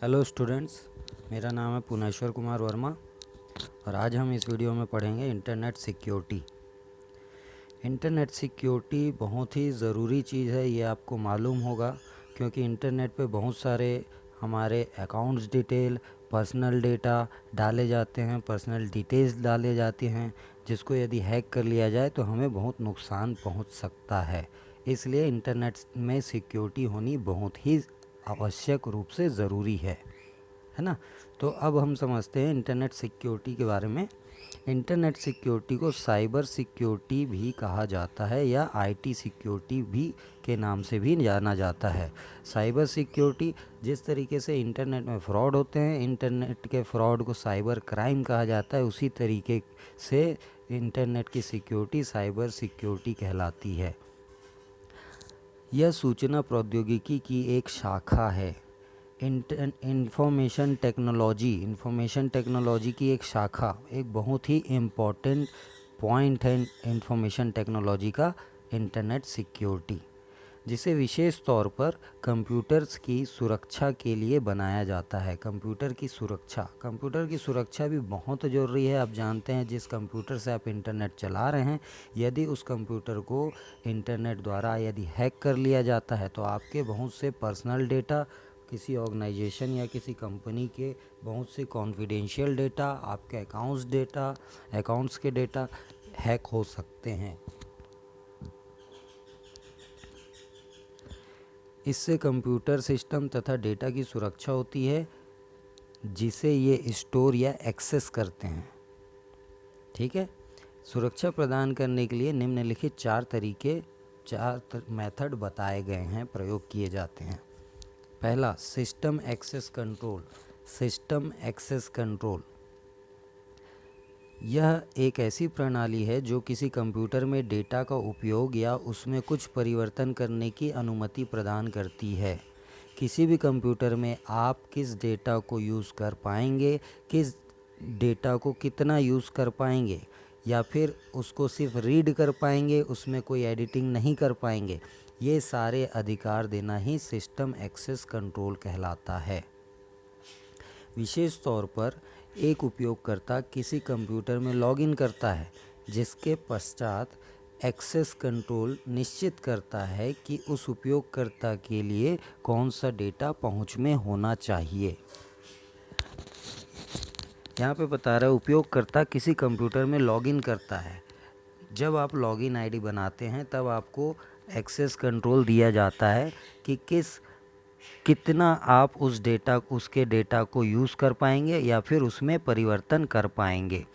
Hello students, मेरा नाम है पुनेश्वर कुमार वर्मा और आज हम इस वीडियो में पढ़ेंगे इंटरनेट सिक्योरिटी। इंटरनेट सिक्योरिटी बहुत ही ज़रूरी चीज़ है, ये आपको मालूम होगा, क्योंकि इंटरनेट पे बहुत सारे हमारे अकाउंट्स डिटेल, पर्सनल डेटा डाले जाते हैं, पर्सनल डिटेल्स डाले जाते हैं, जिसको यदि हैक कर लिया जाए तो हमें बहुत नुकसान पहुंच सकता है। इसलिए इंटरनेट में सिक्योरिटी होनी बहुत ही आवश्यक रूप से ज़रूरी है ना। तो अब हम समझते हैं इंटरनेट सिक्योरिटी के बारे में। इंटरनेट सिक्योरिटी को साइबर सिक्योरिटी भी कहा जाता है या आईटी सिक्योरिटी भी के नाम से भी जाना जाता है। साइबर सिक्योरिटी, जिस तरीके से इंटरनेट में फ्रॉड होते हैं, इंटरनेट के फ्रॉड को साइबर क्राइम कहा जाता है, उसी तरीके से इंटरनेट की सिक्योरिटी साइबर सिक्योरिटी कहलाती है। यह सूचना प्रौद्योगिकी की एक शाखा है। इंफॉर्मेशन टेक्नोलॉजी की एक शाखा, एक बहुत ही इम्पॉर्टेंट पॉइंट है इंफॉर्मेशन टेक्नोलॉजी का इंटरनेट सिक्योरिटी, जिसे विशेष तौर पर कंप्यूटर्स की सुरक्षा के लिए बनाया जाता है। कंप्यूटर की सुरक्षा भी बहुत ज़रूरी है। आप जानते हैं, जिस कंप्यूटर से आप इंटरनेट चला रहे हैं, यदि उस कंप्यूटर को इंटरनेट द्वारा यदि हैक कर लिया जाता है तो आपके बहुत से पर्सनल डेटा, किसी ऑर्गेनाइजेशन या किसी कंपनी के बहुत से कॉन्फिडेंशियल डेटा, आपके अकाउंट्स के डेटा हैक हो सकते हैं। इससे कंप्यूटर सिस्टम तथा डेटा की सुरक्षा होती है, जिसे ये स्टोर या एक्सेस करते हैं। ठीक है। सुरक्षा प्रदान करने के लिए निम्नलिखित चार मेथड बताए गए हैं, प्रयोग किए जाते हैं। पहला, सिस्टम एक्सेस कंट्रोल। यह एक ऐसी प्रणाली है जो किसी कंप्यूटर में डेटा का उपयोग या उसमें कुछ परिवर्तन करने की अनुमति प्रदान करती है। किसी भी कंप्यूटर में आप किस डेटा को यूज़ कर पाएंगे, किस डेटा को कितना यूज़ कर पाएंगे, या फिर उसको सिर्फ रीड कर पाएंगे, उसमें कोई एडिटिंग नहीं कर पाएंगे, ये सारे अधिकार देना ही सिस्टम एक्सेस कंट्रोल कहलाता है। विशेष तौर पर एक उपयोगकर्ता किसी कंप्यूटर में लॉगिन करता है, जिसके पश्चात एक्सेस कंट्रोल निश्चित करता है कि उस उपयोगकर्ता के लिए कौन सा डेटा पहुंच में होना चाहिए। यहाँ पे बता रहा है, उपयोगकर्ता किसी कंप्यूटर में लॉगिन करता है। जब आप लॉगिन आईडी बनाते हैं तब आपको एक्सेस कंट्रोल दिया जाता है कि कितना आप उसके डेटा को यूज़ कर पाएंगे या फिर उसमें परिवर्तन कर पाएंगे।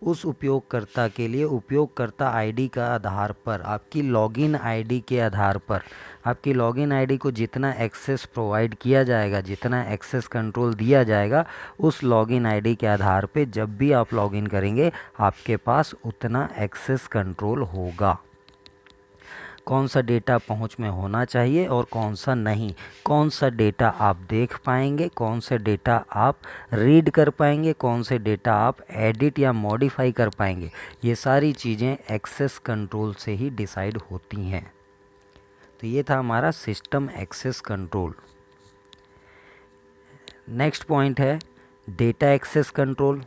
उस उपयोगकर्ता के लिए उपयोगकर्ता आईडी का आधार पर, आपकी लॉगिन आईडी के आधार पर, आपकी लॉगिन आईडी को जितना एक्सेस प्रोवाइड किया जाएगा, जितना एक्सेस कंट्रोल दिया जाएगा, उस लॉगिन आईडी के आधार पे जब भी आप लॉगिन करेंगे आपके पास उतना एक्सेस कंट्रोल होगा। कौन सा डेटा पहुंच में होना चाहिए और कौन सा नहीं, कौन सा डेटा आप देख पाएंगे, कौन सा डेटा आप रीड कर पाएंगे, कौन से डेटा आप एडिट या मॉडिफाई कर पाएंगे, ये सारी चीज़ें एक्सेस कंट्रोल से ही डिसाइड होती हैं। तो ये था हमारा system access control. Next point है डेटा एक्सेस कंट्रोल।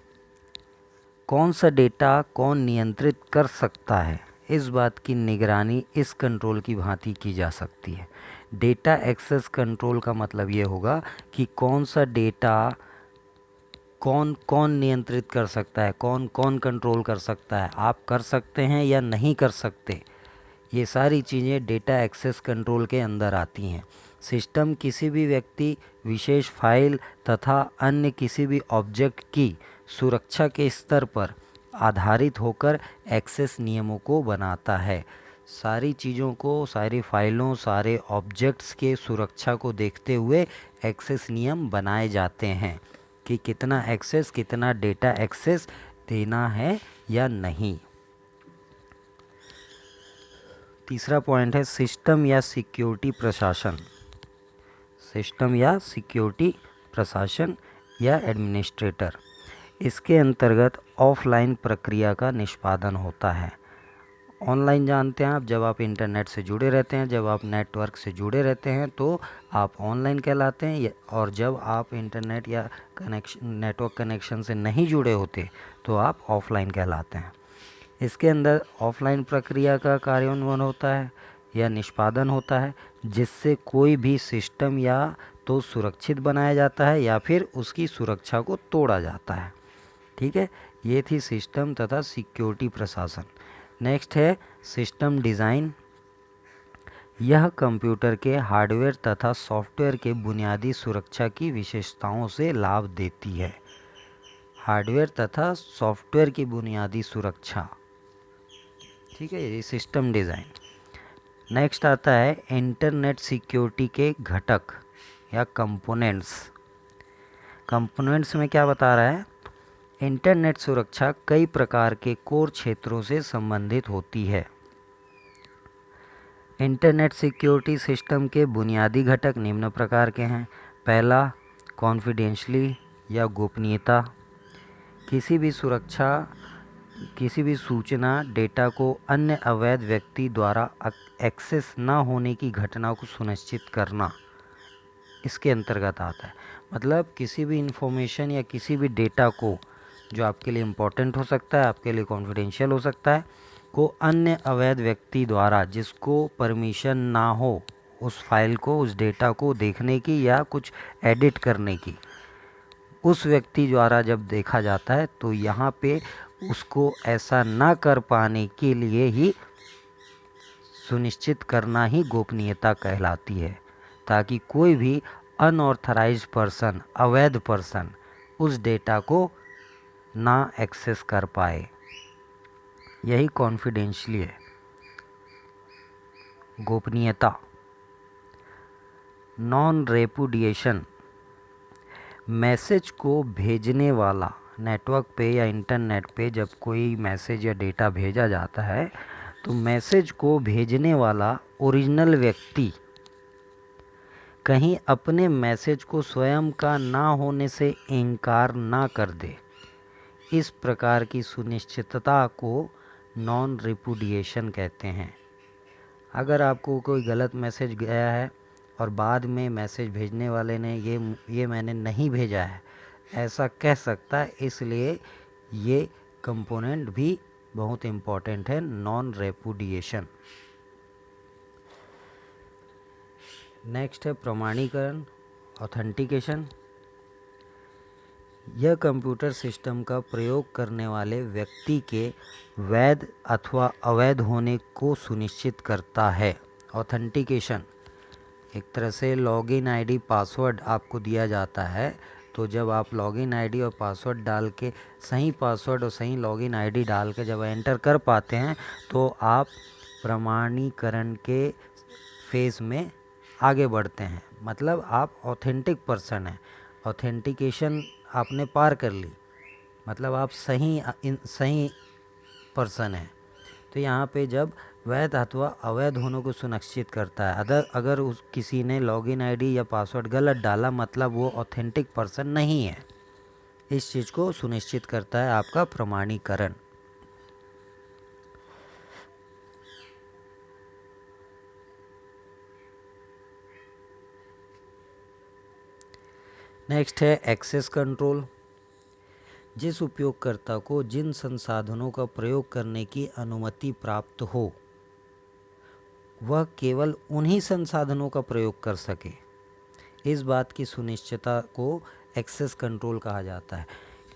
कौन सा डेटा कौन नियंत्रित कर सकता है, इस बात की निगरानी इस कंट्रोल की भांति की जा सकती है। डेटा एक्सेस कंट्रोल का मतलब ये होगा कि कौन सा डेटा कौन कौन नियंत्रित कर सकता है, कौन कौन कंट्रोल कर सकता है, आप कर सकते हैं या नहीं कर सकते। ये सारी चीज़ें डेटा एक्सेस कंट्रोल के अंदर आती हैं। सिस्टम किसी भी व्यक्ति, विशेष फाइल तथा अन्य किसी भी ऑब्जेक्ट की सुरक्षा के स्तर पर आधारित होकर एक्सेस नियमों को बनाता है। सारी चीज़ों को, सारी फाइलों, सारे ऑब्जेक्ट्स के सुरक्षा को देखते हुए एक्सेस नियम बनाए जाते हैं कि कितना एक्सेस, कितना डेटा एक्सेस देना है या नहीं। तीसरा पॉइंट है सिस्टम या सिक्योरिटी प्रशासन या एडमिनिस्ट्रेटर। इसके अंतर्गत ऑफलाइन प्रक्रिया का निष्पादन होता है। ऑनलाइन जानते हैं आप, जब आप इंटरनेट से जुड़े रहते हैं, जब आप नेटवर्क से जुड़े रहते हैं तो आप ऑनलाइन कहलाते हैं। और जब आप इंटरनेट या नेटवर्क कनेक्शन से नहीं जुड़े होते तो आप ऑफलाइन कहलाते हैं। इसके अंदर ऑफलाइन प्रक्रिया का कार्यान्वयन होता है या निष्पादन होता है, जिससे कोई भी सिस्टम या तो सुरक्षित बनाया जाता है या फिर उसकी सुरक्षा को तोड़ा जाता है। ठीक है, ये थी सिस्टम तथा सिक्योरिटी प्रशासन। नेक्स्ट है सिस्टम डिज़ाइन। यह कंप्यूटर के हार्डवेयर तथा सॉफ्टवेयर के बुनियादी सुरक्षा की विशेषताओं से लाभ देती है। हार्डवेयर तथा सॉफ्टवेयर की बुनियादी सुरक्षा, ठीक है, ये सिस्टम डिज़ाइन। नेक्स्ट आता है इंटरनेट सिक्योरिटी के घटक या कंपोनेंट्स। कंपोनेंट्स में क्या बता रहा है, इंटरनेट सुरक्षा कई प्रकार के कोर क्षेत्रों से संबंधित होती है। इंटरनेट सिक्योरिटी सिस्टम के बुनियादी घटक निम्न प्रकार के हैं। पहला, कॉन्फिडेंशियली या गोपनीयता। किसी भी सूचना डेटा को अन्य अवैध व्यक्ति द्वारा एक्सेस न होने की घटना को सुनिश्चित करना इसके अंतर्गत आता है। मतलब किसी भी इंफॉर्मेशन या किसी भी डेटा को, जो आपके लिए इम्पोर्टेंट हो सकता है, आपके लिए कॉन्फिडेंशियल हो सकता है, को अन्य अवैध व्यक्ति द्वारा, जिसको परमिशन ना हो उस फाइल को, उस डेटा को देखने की या कुछ एडिट करने की, उस व्यक्ति द्वारा जब देखा जाता है तो यहाँ पे उसको ऐसा ना कर पाने के लिए ही सुनिश्चित करना ही गोपनीयता कहलाती है, ताकि कोई भी अनऑथराइज्ड पर्सन, अवैध पर्सन उस डेटा को ना एक्सेस कर पाए। यही कॉन्फिडेंशियली है, गोपनीयता। नॉन रेपुडिएशन, मैसेज को भेजने वाला, नेटवर्क पे या इंटरनेट पे जब कोई मैसेज या डेटा भेजा जाता है तो मैसेज को भेजने वाला ओरिजिनल व्यक्ति कहीं अपने मैसेज को स्वयं का ना होने से इनकार ना कर दे। इस प्रकार की सुनिश्चितता को नॉन रिपुडिएशन कहते हैं। अगर आपको कोई गलत मैसेज गया है और बाद में मैसेज भेजने वाले ने ये मैंने नहीं भेजा है ऐसा कह सकता है, इसलिए ये कंपोनेंट भी बहुत इम्पॉर्टेंट है, नॉन रेपुडिएशन। नेक्स्ट है प्रमाणीकरण, ऑथेंटिकेशन। यह कंप्यूटर सिस्टम का प्रयोग करने वाले व्यक्ति के वैध अथवा अवैध होने को सुनिश्चित करता है। ऑथेंटिकेशन एक तरह से लॉगिन आईडी, पासवर्ड आपको दिया जाता है, तो जब आप लॉगिन आईडी और पासवर्ड डाल के, सही पासवर्ड और सही लॉगिन आईडी डाल के जब एंटर कर पाते हैं तो आप प्रमाणीकरण के फेज़ में आगे बढ़ते हैं। मतलब आप ऑथेंटिक पर्सन हैं, ऑथेंटिकेशन आपने पार कर ली, मतलब आप सही पर्सन हैं। तो यहाँ पे जब वैध अथवा अवैध होने को सुनिश्चित करता है, अगर किसी ने लॉगिन आईडी या पासवर्ड गलत डाला, मतलब वो ऑथेंटिक पर्सन नहीं है। इस चीज़ को सुनिश्चित करता है आपका प्रमाणीकरण। नेक्स्ट है एक्सेस कंट्रोल। जिस उपयोगकर्ता को जिन संसाधनों का प्रयोग करने की अनुमति प्राप्त हो वह केवल उन्हीं संसाधनों का प्रयोग कर सके, इस बात की सुनिश्चितता को एक्सेस कंट्रोल कहा जाता है।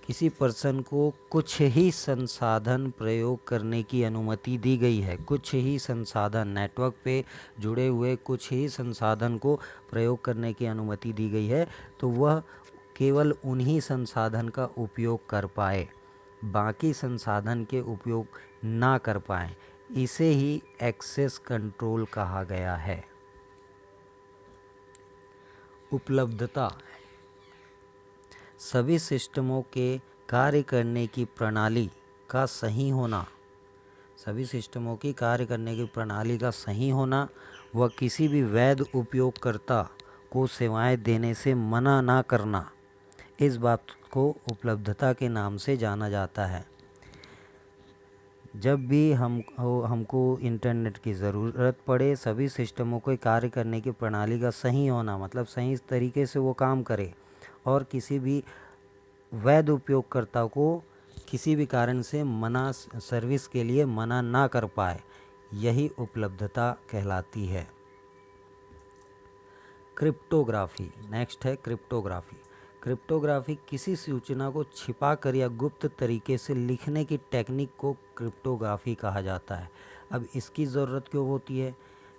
किसी पर्सन को कुछ ही संसाधन प्रयोग करने की अनुमति दी गई है, कुछ ही संसाधन, नेटवर्क पे जुड़े हुए कुछ ही संसाधन को प्रयोग करने की अनुमति दी गई है, तो वह केवल उन्हीं संसाधन का उपयोग कर पाए, बाकी संसाधन के उपयोग ना कर पाए। इसे ही एक्सेस कंट्रोल कहा गया है। उपलब्धता, सभी सिस्टमों के कार्य करने की प्रणाली का सही होना, सभी सिस्टमों की कार्य करने की प्रणाली का सही होना व किसी भी वैध उपयोगकर्ता को सेवाएं देने से मना ना करना, इस बात को उपलब्धता के नाम से जाना जाता है। जब भी हमको इंटरनेट की ज़रूरत पड़े, सभी सिस्टमों को कार्य करने की प्रणाली का सही होना, मतलब सही तरीके से वो काम करे और किसी भी वैध उपयोगकर्ता को किसी भी कारण से मना सर्विस के लिए मना ना कर पाए, यही उपलब्धता कहलाती है। क्रिप्टोग्राफी, नेक्स्ट है क्रिप्टोग्राफी। क्रिप्टोग्राफी किसी सूचना को छिपाकर या गुप्त तरीके से लिखने की टेक्निक को क्रिप्टोग्राफी कहा जाता है। अब इसकी ज़रूरत क्यों होती है?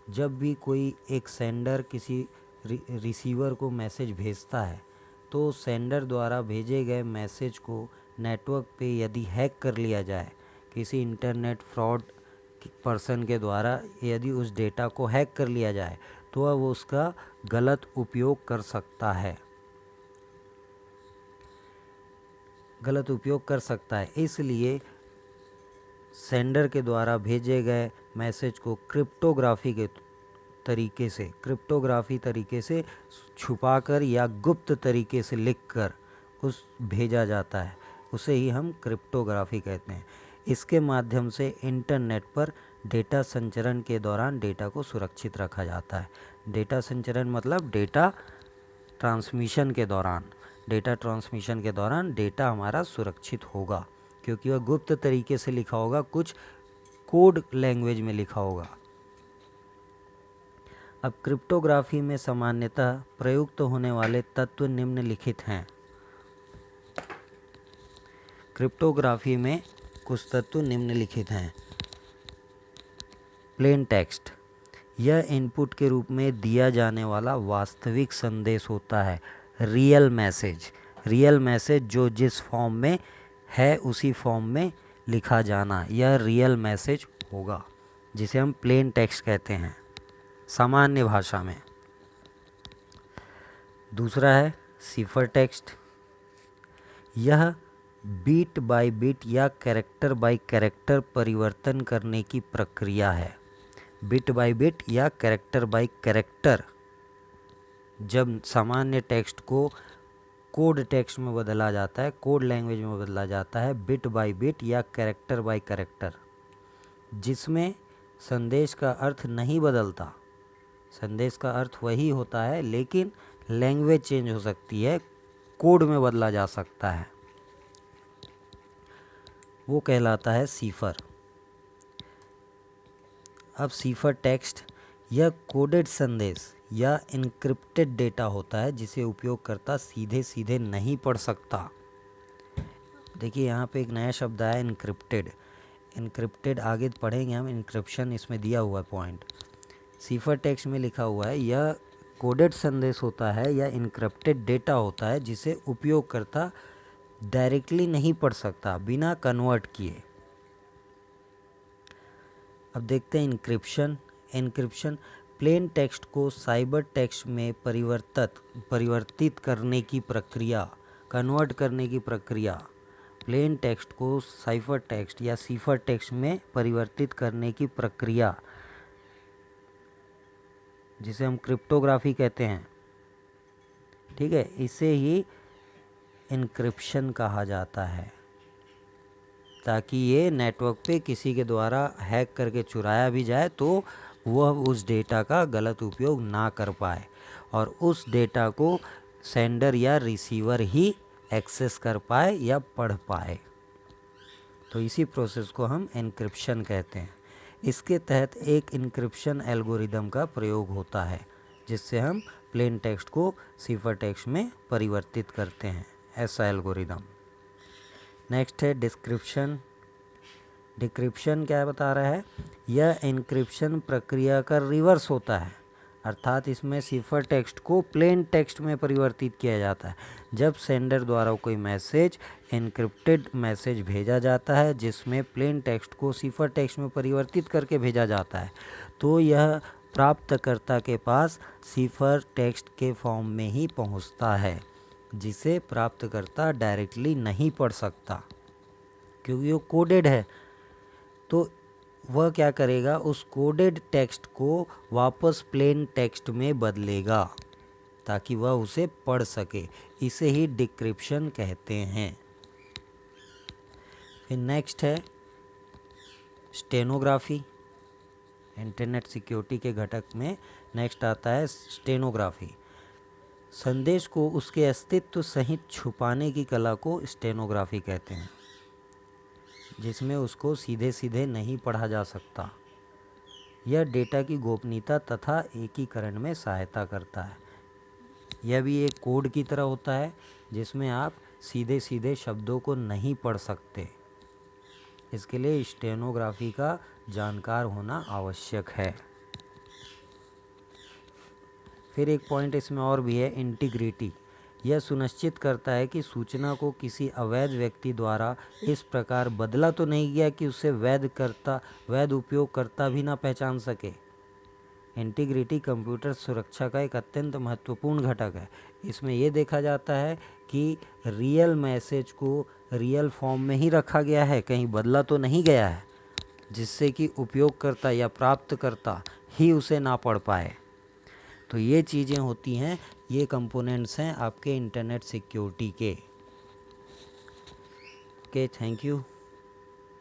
जब भी कोई एक सेंडर किसी रिसीवर को मैसेज भेजता है, तो सेंडर द्वारा भेजे गए मैसेज को नेटवर्क पे यदि हैक कर लिया जाए, किसी इंटरनेट फ्रॉड पर्सन के द्वारा यदि उस डेटा को हैक कर लिया जाए, तो वह उसका गलत उपयोग कर सकता है, गलत उपयोग कर सकता है। इसलिए सेंडर के द्वारा भेजे गए मैसेज को क्रिप्टोग्राफी तरीके से छुपाकर या गुप्त तरीके से लिखकर उस भेजा जाता है, उसे ही हम क्रिप्टोग्राफी कहते हैं। इसके माध्यम से इंटरनेट पर डेटा संचरण के दौरान डेटा को सुरक्षित रखा जाता है। डेटा संचरण मतलब डेटा ट्रांसमिशन के दौरान डेटा हमारा सुरक्षित होगा, क्योंकि वह गुप्त तरीके से लिखा होगा, कुछ कोड लैंग्वेज में लिखा होगा। अब क्रिप्टोग्राफी में सामान्यतः प्रयुक्त होने वाले तत्व निम्नलिखित हैं। क्रिप्टोग्राफी में कुछ तत्व निम्नलिखित हैं। प्लेन टेक्स्ट, यह इनपुट के रूप में दिया जाने वाला वास्तविक संदेश होता है। रियल मैसेज जो जिस फॉर्म में है उसी फॉर्म में लिखा जाना, यह रियल मैसेज होगा, जिसे हम प्लेन टेक्स्ट कहते हैं सामान्य भाषा में। दूसरा है सिफर टेक्स्ट, यह बीट बाय बीट या कैरेक्टर बाय कैरेक्टर परिवर्तन करने की प्रक्रिया है। बिट बाय बिट या कैरेक्टर बाय कैरेक्टर, जब सामान्य टेक्स्ट को कोड टेक्स्ट में बदला जाता है, कोड लैंग्वेज में बदला जाता है, बिट बाय बिट या कैरेक्टर बाय कैरेक्टर, जिसमें संदेश का अर्थ नहीं बदलता। संदेश का अर्थ वही होता है, लेकिन लैंग्वेज चेंज हो सकती है, कोड में बदला जा सकता है, वो कहलाता है सीफर। अब सीफर टेक्स्ट, यह कोडेड संदेश या इनक्रिप्टेड डेटा होता है, जिसे उपयोगकर्ता सीधे सीधे नहीं पढ़ सकता। देखिए यहाँ पे एक नया शब्द आया, इनक्रिप्टेड आगे पढ़ेंगे हम, इनक्रिप्शन इसमें दिया हुआ है पॉइंट। सीफर टेक्स्ट में लिखा हुआ है यह कोडेड संदेश होता है या इनक्रिप्टेड डेटा होता है, जिसे उपयोगकर्ता डायरेक्टली नहीं पढ़ सकता बिना कन्वर्ट किए। अब देखते हैं इनक्रिप्शन प्लेन टेक्स्ट को साइबर टेक्स्ट में परिवर्तित करने की प्रक्रिया, कन्वर्ट करने की प्रक्रिया, प्लेन टेक्स्ट को साइफर टेक्स्ट या सीफर टेक्स्ट में परिवर्तित करने की प्रक्रिया, जिसे हम क्रिप्टोग्राफी कहते हैं, ठीक है, इसे ही इनक्रिप्शन कहा जाता है, ताकि ये नेटवर्क पे किसी के द्वारा हैक करके चुराया भी जाए तो वह उस डेटा का गलत उपयोग ना कर पाए और उस डेटा को सेंडर या रिसीवर ही एक्सेस कर पाए या पढ़ पाए। तो इसी प्रोसेस को हम एन्क्रिप्शन कहते हैं। इसके तहत एक इनक्रिप्शन एल्गोरिदम का प्रयोग होता है, जिससे हम प्लेन टेक्स्ट को सिफर टेक्स्ट में परिवर्तित करते हैं, ऐसा एल्गोरिदम। नेक्स्ट है डिक्रिप्शन। डिक्रिप्शन क्या बता रहा है? यह एन्क्रिप्शन प्रक्रिया का रिवर्स होता है, अर्थात इसमें सिफर टेक्स्ट को प्लेन टेक्स्ट में परिवर्तित किया जाता है। जब सेंडर द्वारा कोई मैसेज एन्क्रिप्टेड मैसेज भेजा जाता है, जिसमें प्लेन टेक्स्ट को सिफर टेक्स्ट में परिवर्तित करके भेजा जाता है, तो यह प्राप्तकर्ता के पास सिफर टेक्स्ट के फॉर्म में ही पहुंचता है, जिसे प्राप्तकर्ता डायरेक्टली नहीं पढ़ सकता, क्योंकि वो कोडेड है। तो वह क्या करेगा, उस कोडेड टेक्स्ट को वापस प्लेन टेक्स्ट में बदलेगा ताकि वह उसे पढ़ सके। इसे ही डिक्रिप्शन कहते हैं। फिर नेक्स्ट है स्टेनोग्राफी, इंटरनेट सिक्योरिटी के घटक में नेक्स्ट आता है स्टेनोग्राफी। संदेश को उसके अस्तित्व सहित छुपाने की कला को स्टेनोग्राफी कहते हैं, जिसमें उसको सीधे सीधे नहीं पढ़ा जा सकता। यह डेटा की गोपनीयता तथा एकीकरण में सहायता करता है। यह भी एक कोड की तरह होता है जिसमें आप सीधे सीधे शब्दों को नहीं पढ़ सकते। इसके लिए स्टेनोग्राफी का जानकार होना आवश्यक है। फिर एक पॉइंट इसमें और भी है, इंटीग्रिटी। यह सुनिश्चित करता है कि सूचना को किसी अवैध व्यक्ति द्वारा इस प्रकार बदला तो नहीं गया कि उसे वैध उपयोगकर्ता भी ना पहचान सके। इंटीग्रिटी कंप्यूटर सुरक्षा का एक अत्यंत महत्वपूर्ण घटक है। इसमें यह देखा जाता है कि रियल मैसेज को रियल फॉर्म में ही रखा गया है, कहीं बदला तो नहीं गया है, जिससे कि उपयोगकर्ता या प्राप्तकर्ता ही उसे ना पढ़ पाए। तो ये चीज़ें होती हैं, ये कंपोनेंट्स हैं आपके इंटरनेट सिक्योरिटी के। Okay, thank you.